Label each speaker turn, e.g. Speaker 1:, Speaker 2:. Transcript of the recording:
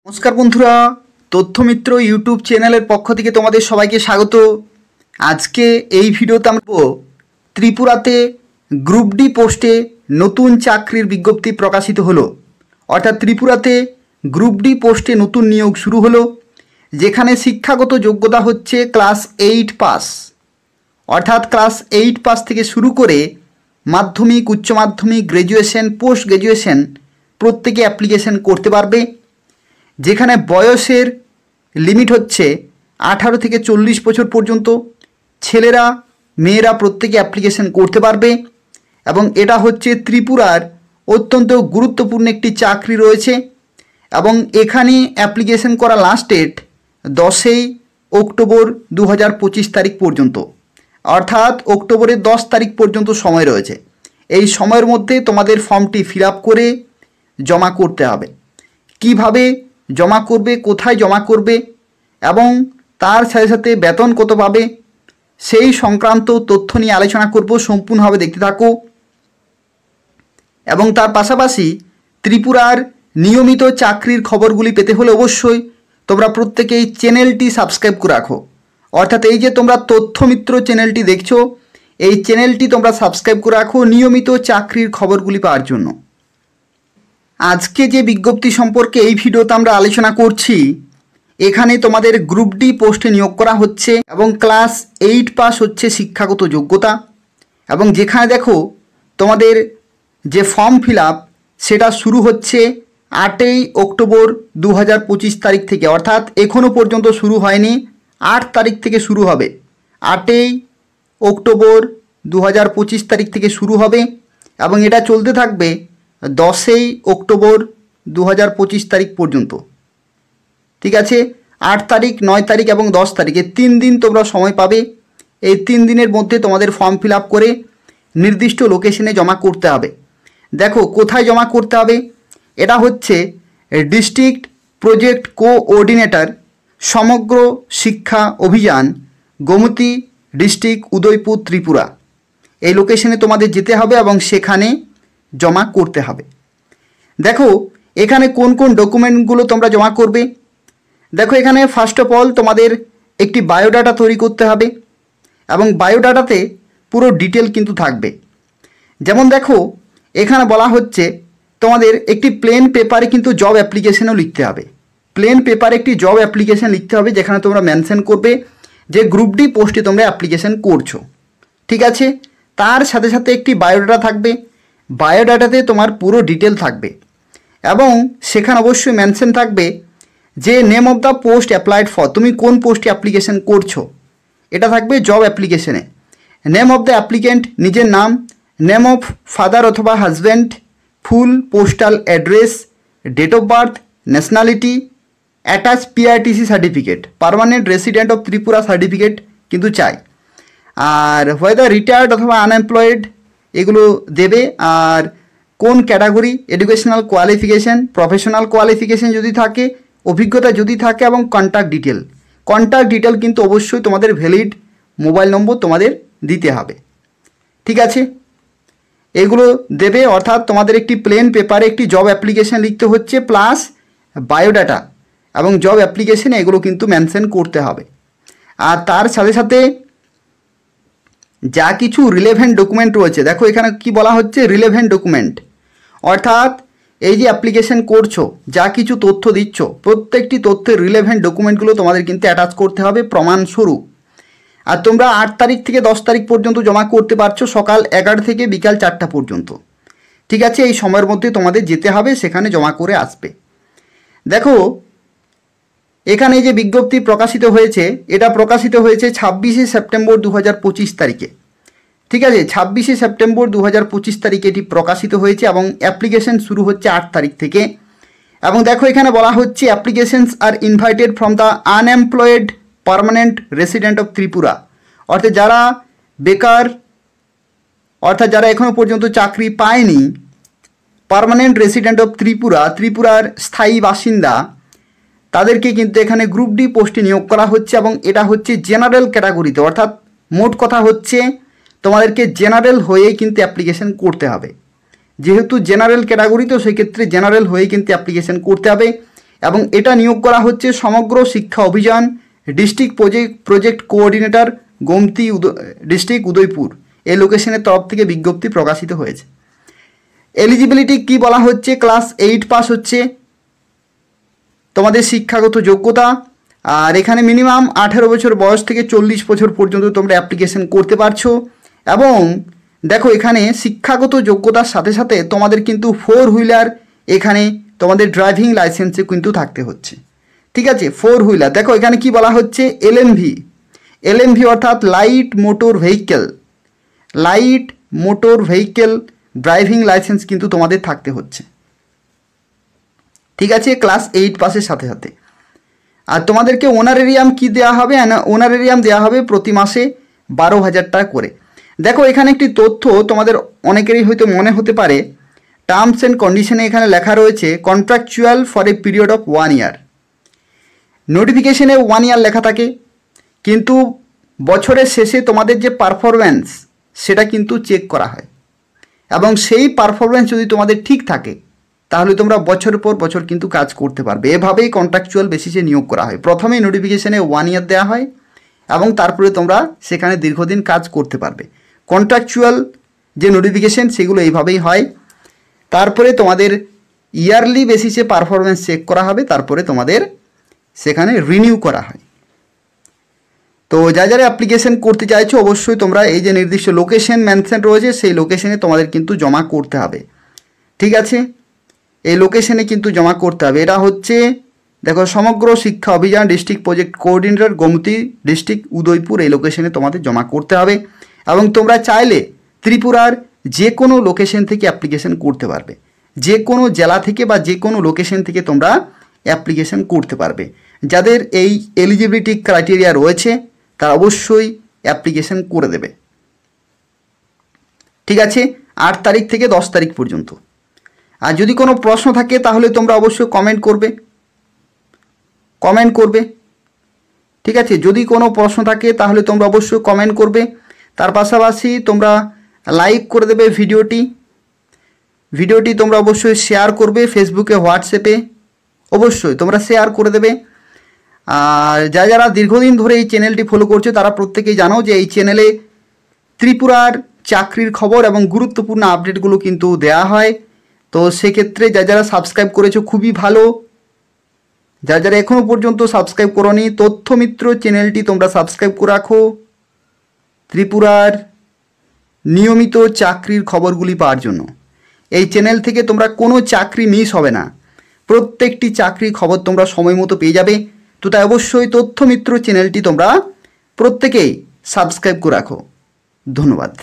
Speaker 1: নমস্কার বন্ধুরা, তথ্যমিত্র ইউটিউব চ্যানেলের পক্ষ থেকে তোমাদের সবাইকে স্বাগত। আজকে এই ভিডিওতে আমরা ত্রিপুরাতে গ্রুপ ডি পোস্টে নতুন চাকরির বিজ্ঞপ্তি প্রকাশিত হলো। অর্থাৎ ত্রিপুরাতে গ্রুপ ডি পোস্টে নতুন নিয়োগ শুরু হলো, যেখানে শিক্ষাগত যোগ্যতা হচ্ছে ক্লাস 8 পাস। অর্থাৎ ক্লাস 8 পাস থেকে শুরু করে মাধ্যমিক, উচ্চ মাধ্যমিক, গ্র্যাজুয়েশন, পোস্ট গ্র্যাজুয়েশন প্রত্যেকে অ্যাপ্লিকেশন করতে পারবে। যেখানে বয়সের লিমিট হচ্ছে 18 থেকে 40 বছর পর্যন্ত। ছেলেরা মেয়েরা প্রত্যেকে অ্যাপ্লিকেশন করতে পারবে এবং এটা হচ্ছে ত্রিপুরার অত্যন্ত গুরুত্বপূর্ণ একটি চাকরি রয়েছে। এবং এখানে অ্যাপ্লিকেশন করা লাস্ট ডেট 10 অক্টোবর 2025 তারিখ পর্যন্ত। অর্থাৎ অক্টোবরের 10 তারিখ পর্যন্ত সময় রয়েছে। এই সময়ের মধ্যে তোমাদের ফর্মটি ফিল আপ করে জমা করতে হবে। কিভাবে জমা করবে, কোথায় জমা করবে এবং তার সাথে সাথে বেতন কত পাবে, সেই সংক্রান্ত তথ্য নিয়ে আলোচনা করব। সম্পূর্ণভাবে দেখতে থাকো। এবং তার পাশাপাশি ত্রিপুরার নিয়মিত চাকরির খবরগুলি পেতে হলে অবশ্যই তোমরা প্রত্যেকেই চ্যানেলটি সাবস্ক্রাইব করে রাখো। অর্থাৎ এই যে তোমরা তথ্যমিত্র চ্যানেলটি দেখছো, এই চ্যানেলটি তোমরা সাবস্ক্রাইব করে রাখো নিয়মিত চাকরির খবরগুলি পাওয়ার জন্য। আজকে যে বিজ্ঞপ্তি সম্পর্কে এই ভিডিওতে আমরা আলোচনা করছি, এখানে তোমাদের গ্রুপ ডি পোস্টে নিয়োগ করা হচ্ছে এবং ক্লাস 8 পাস হচ্ছে শিক্ষাগত যোগ্যতা। এবং যেখানে দেখো তোমাদের যে ফর্ম ফিল আপ সেটা শুরু হচ্ছে 8 অক্টোবর 2025 তারিখ থেকে। অর্থাৎ এখনও পর্যন্ত শুরু হয়নি, 8 তারিখ থেকে শুরু হবে। 8 অক্টোবর 2025 তারিখ থেকে শুরু হবে এবং এটা চলতে থাকবে 10 অক্টোবর 2025 তারিখ পর্যন্ত। ঠিক আছে, 8 তারিখ, 9 তারিখ এবং 10 তারিখে 3 দিন তোমরা সময় পাবে। এই 3 দিনের মধ্যে তোমাদের ফর্ম ফিল আপ করে নির্দিষ্ট লোকেশনে জমা করতে হবে। দেখো কোথায় জমা করতে হবে, এটা হচ্ছে ডিস্ট্রিক্ট প্রজেক্ট কোঅর্ডিনেটর সমগ্র শিক্ষা অভিযান, গোমতী ডিস্ট্রিক্ট, উদয়পুর, ত্রিপুরা। এই লোকেশনে তোমাদের যেতে হবে এবং সেখানে জমা করতে হবে। দেখো এখানে কোন কোন ডকুমেন্টগুলো তোমরা জমা করবে। দেখো এখানে ফার্স্ট অফ অল তোমাদের একটি বায়োডাটা তৈরি করতে হবে এবং বায়োডাটাতে পুরো ডিটেল কিন্তু থাকবে। যেমন দেখো এখানে বলা হচ্ছে তোমাদের একটি প্লেন পেপারে কিন্তু জব অ্যাপ্লিকেশনও লিখতে হবে। প্লেন পেপারে একটি জব অ্যাপ্লিকেশন লিখতে হবে, যেখানে তোমরা মেনশন করবে যে গ্রুপ ডি পোস্টে তোমরা অ্যাপ্লিকেশন করছো। ঠিক আছে, তার সাথে সাথে একটি বায়োডাটা থাকবে। বায়োডাটাতে তোমার পুরো ডিটেল থাকবে এবং সেখানে অবশ্যই মেনশন থাকবে যে name of the post applied for, তুমি কোন পোস্টে অ্যাপ্লিকেশন করছো এটা থাকবে জব অ্যাপ্লিকেশনে। নেম অফ দ্য অ্যাপ্লিকেন্ট, নিজের নাম, নেম অফ ফাদার অথবা husband, full postal address, date of birth, nationality, attach PRTC certificate, permanent resident of Tripura certificate কিন্তু চাই। আর হোয়েদার রিটায়ার্ড অথবা আনএমপ্লয়েড এগুলো দেবে। আর কোন category, educational qualification, professional qualification যদি থাকে, অভিজ্ঞতা যদি থাকে এবং কন্ট্যাক্ট ডিটেল। কন্ট্যাক্ট ডিটেল কিন্তু অবশ্যই তোমাদের ভ্যালিড মোবাইল নম্বর তোমাদের দিতে হবে। ঠিক আছে, এগুলো দেবে। অর্থাৎ তোমাদের একটি প্লেন পেপারে একটি জব অ্যাপ্লিকেশান লিখতে হচ্ছে প্লাস বায়োডাটা এবং জব অ্যাপ্লিকেশানে এগুলো কিন্তু মেনশন করতে হবে। আর তার সাথে সাথে যা কিছু রিলেভেন্ট ডকুমেন্ট রয়েছে, দেখো এখানে কি বলা হচ্ছে রিলেভেন্ট ডকুমেন্ট। অর্থাৎ এই যে অ্যাপ্লিকেশন করছো, যা কিছু তথ্য দিচ্ছ, প্রত্যেকটি তথ্যের রিলেভেন্ট ডকুমেন্টগুলো তোমাদের কিন্তু অ্যাটাচ করতে হবে প্রমাণস্বরূপ। আর তোমরা 8 তারিখ থেকে 10 তারিখ পর্যন্ত জমা করতে পারছো, সকাল 11 থেকে বিকাল 4টা পর্যন্ত। ঠিক আছে, এই সময়ের মধ্যে তোমাদের যেতে হবে, সেখানে জমা করে আসবে। দেখো এখানে যে বিজ্ঞপ্তি প্রকাশিত হয়েছে, এটা প্রকাশিত হয়েছে 26 সেপ্টেম্বর 2025 তারিখে। ঠিক আছে, 26 সেপ্টেম্বর 2025 তারিখে এটি প্রকাশিত হয়েছে এবং অ্যাপ্লিকেশন শুরু হচ্ছে 8 তারিখ থেকে। এবং দেখো এখানে বলা হচ্ছে অ্যাপ্লিকেশনস আর invited from the unemployed permanent resident of Tripura. অর্থাৎ যারা বেকার, অর্থাৎ যারা এখনও পর্যন্ত চাকরি পায়নি, পার্মানেন্ট রেসিডেন্ট অফ ত্রিপুরা, ত্রিপুরার স্থায়ী বাসিন্দা, তাদেরকে কিন্তু এখানে গ্রুপ ডি পোস্টে নিয়োগ করা হচ্ছে এবং এটা হচ্ছে জেনারেল ক্যাটাগরিতে। অর্থাৎ মোট কথা হচ্ছে তোমাদেরকে জেনারেল হয়েই কিন্তু অ্যাপ্লিকেশন করতে হবে। যেহেতু জেনারেল ক্যাটাগরি, তো সেক্ষেত্রে জেনারেল হয়েই কিন্তু অ্যাপ্লিকেশন করতে হবে এবং এটা নিয়োগ করা হচ্ছে Samagra Shiksha Abhiyan district project coordinator Gomati district Udaipur এই লোকেশনের তরফ থেকে বিজ্ঞপ্তি প্রকাশিত হয়েছে। এলিজিবিলিটি কি বলা হচ্ছে, ক্লাস 8 পাস হচ্ছে তোমাদের শিক্ষাগত যোগ্যতা। আর এখানে মিনিমাম 18 বছর বয়স থেকে 40 বছর পর্যন্ত তোমরা অ্যাপ্লিকেশন করতে পারছো। এবং দেখো এখানে শিক্ষাগত যোগ্যতার সাথে সাথে তোমাদের কিন্তু 4 হুইলার এখানে তোমাদের ড্রাইভিং লাইসেন্সে কিন্তু থাকতে হচ্ছে। ঠিক আছে, 4 হুইলার। দেখো এখানে কি বলা হচ্ছে, এলএমভি অর্থাৎ light motor vehicle driving licence কিন্তু তোমাদের থাকতে হচ্ছে। ঠিক আছে, ক্লাস 8 পাসের সাথে সাথে। আর তোমাদেরকে অনারেরিয়াম কি দেওয়া হবে, অনারেরিয়াম দেওয়া হবে প্রতি মাসে 12,000 টাকা করে। দেখো এখানে একটি তথ্য তোমাদের অনেকেরই হয়তো মনে হতে পারে, টার্মস অ্যান্ড কন্ডিশনে এখানে লেখা রয়েছে contractual for a period of 1 year. নোটিফিকেশনে 1 ইয়ার লেখা থাকে, কিন্তু বছরের শেষে তোমাদের যে পারফরম্যান্স সেটা কিন্তু চেক করা হয়, এবং সেই পারফরম্যান্স যদি তোমাদের ঠিক থাকে তাহলে তোমরা বছরের পর বছর কিন্তু কাজ করতে পারবে। এভাবেই কন্ট্রাকচুয়াল বেসিসে নিয়োগ করা হয়। প্রথমেই নোটিফিকেশনে 1 ইয়ার দেওয়া হয় এবং তারপরে তোমরা সেখানে দীর্ঘদিন কাজ করতে পারবে। কন্ট্রাকচুয়াল যে নোটিফিকেশন সেগুলো এইভাবেই হয়। তারপরে তোমাদের ইয়ারলি বেসিসে পারফরমেন্স চেক করা হবে, তারপরে তোমাদের সেখানে রিনিউ করা হয়। তো যারা অ্যাপ্লিকেশন করতে চাইছো অবশ্যই তোমরা এই যে নির্দিষ্ট লোকেশন মেনশন রয়েছে সেই লোকেশনে তোমাদের কিন্তু জমা করতে হবে। ঠিক আছে, এই লোকেশনে কিন্তু জমা করতে হবে। এটা হচ্ছে দেখো Samagra Shiksha Abhiyan district project coordinator Gomati district Udaipur এই লোকেশনে তোমাদের জমা করতে হবে। এবং তোমরা চাইলে ত্রিপুরার যে কোনো লোকেশন থেকে অ্যাপ্লিকেশন করতে পারবে, যে কোনো জেলা থেকে বা যে কোনো লোকেশন থেকে তোমরা অ্যাপ্লিকেশন করতে পারবে। যাদের এই এলিজিবিলিটি ক্রাইটেরিয়া রয়েছে তারা অবশ্যই অ্যাপ্লিকেশন করে দেবে। ঠিক আছে, 8 তারিখ থেকে 10 তারিখ পর্যন্ত। আর যদি কোনো প্রশ্ন থাকে তাহলে তোমরা অবশ্যই কমেন্ট করবে। ঠিক আছে, যদি কোনো প্রশ্ন থাকে তাহলে তোমরা অবশ্যই কমেন্ট করবে। তার পাশাপাশি তোমরা লাইক করে দেবে ভিডিওটি তোমরা অবশ্যই শেয়ার করবে ফেসবুকে, হোয়াটসঅ্যাপে, অবশ্যই তোমরা শেয়ার করে দেবে। আর যারা দীর্ঘদিন ধরে এই চ্যানেলটি ফলো করছে তারা প্রত্যেকেই জানো যে এই চ্যানেলে ত্রিপুরার চাকরির খবর এবং গুরুত্বপূর্ণ আপডেটগুলো কিন্তু দেয়া হয়। তো সেক্ষেত্রে যারা সাবস্ক্রাইব করেছো খুবই ভালো। যারা এখনও পর্যন্ত সাবস্ক্রাইব করোনি তথ্যমিত্র চ্যানেলটি তোমরা সাবস্ক্রাইব করে রাখো ত্রিপুরার নিয়মিত চাকরির খবরগুলি পাওয়ার জন্য। এই চ্যানেল থেকে তোমরা কোনো চাকরি মিস হবে না, প্রত্যেকটি চাকরির খবর তোমরা সময় মতো পেয়ে যাবে। তো তাই অবশ্যই তথ্যমিত্র চ্যানেলটি তোমরা প্রত্যেকেই সাবস্ক্রাইব করে রাখো। ধন্যবাদ।